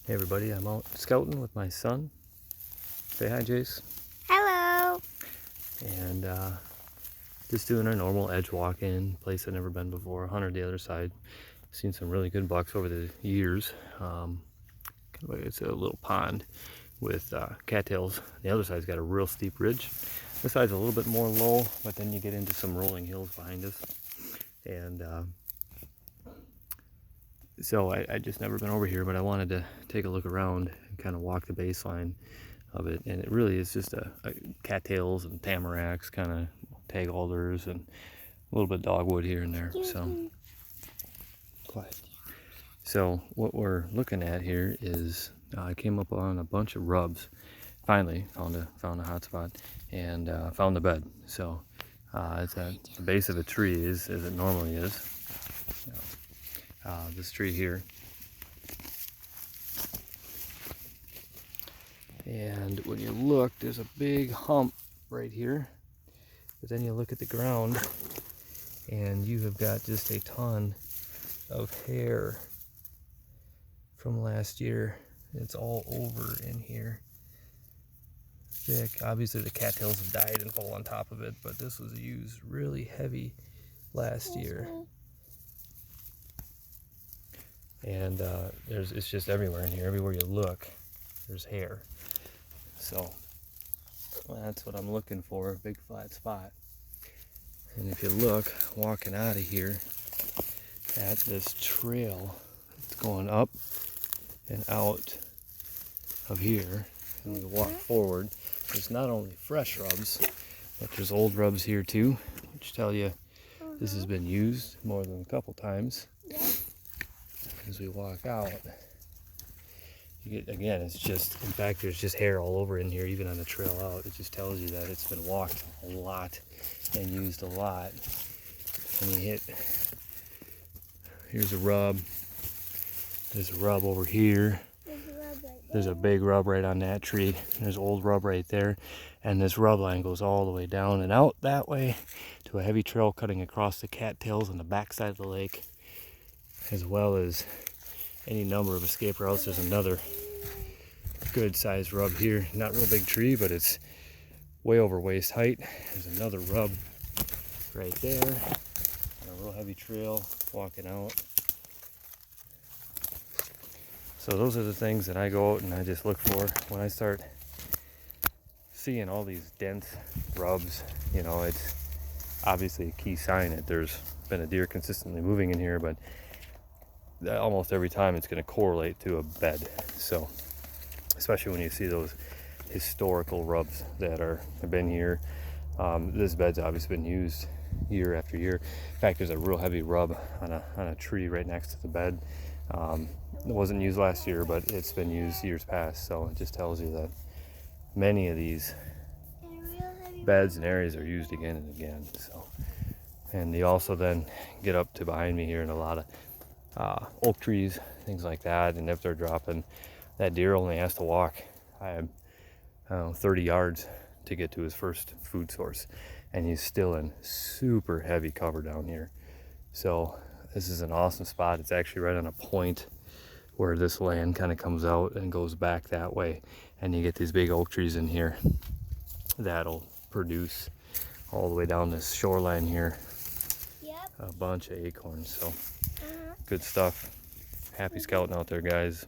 Hey everybody, I'm out scouting with my son. Say hi, Jace. Hello. And just doing our normal edge walk in, place I've never been before, hunted the other side. Seen some really good bucks over the years. It's a little pond with cattails. The other side's got a real steep ridge. This side's a little bit more low, but then you get into some rolling hills behind us. And so I just never been over here, but I wanted to take a look around and kind of walk the baseline of it. And it really is just a cattails and tamaracks, kind of tag alders, and a little bit dogwood here and there. So quiet. So what we're looking at here is I came up on a bunch of rubs. Finally found a hot spot and found the bed. So it's at the base of a tree, as it normally is. This tree here, and when you look, there's a big hump right here, but then you look at the ground and you have got just a ton of hair from last year. It's all over in here, thick. Obviously the cattails have died and fall on top of it, but this was used really heavy last year. And it's just everywhere in here. Everywhere you look, there's hair. So that's what I'm looking for, a big flat spot. And if you look, walking out of here at this trail, it's going up and out of here, and we walk forward. There's not only fresh rubs, but there's old rubs here too, which tell you this has been used more than a couple times. As we walk out, you get, again, it's just, in fact, there's just hair all over in here, even on the trail out. It just tells you that it's been walked a lot and used a lot. And you hit, here's a rub, there's a rub over here, there's a big rub right on that tree, there's old rub right there, and this rub line goes all the way down and out that way to a heavy trail cutting across the cattails on the backside of the lake, as well as any number of escape routes. There's another good sized rub here, not real big tree, but it's way over waist height. There's another rub right there, and a real heavy trail walking out. So those are the things that I go out and I just look for when I start seeing all these dense rubs. You know, it's obviously a key sign that there's been a deer consistently moving in here, but almost every time it's going to correlate to a bed. So especially when you see those historical rubs that have been here. This bed's obviously been used year after year. In fact, there's a real heavy rub on a tree right next to the bed. It wasn't used last year, but it's been used years past. So it just tells you that many of these beds and areas are used again and again. So, and you also then get up to behind me here in a lot of oak trees, things like that, and if they're dropping, that deer only has to walk 30 yards to get to his first food source, and he's still in super heavy cover down here. So this is an awesome spot. It's actually right on a point where this land kind of comes out and goes back that way, and you get these big oak trees in here that'll produce all the way down this shoreline here. A bunch of acorns. So good stuff. Happy scouting out there, guys.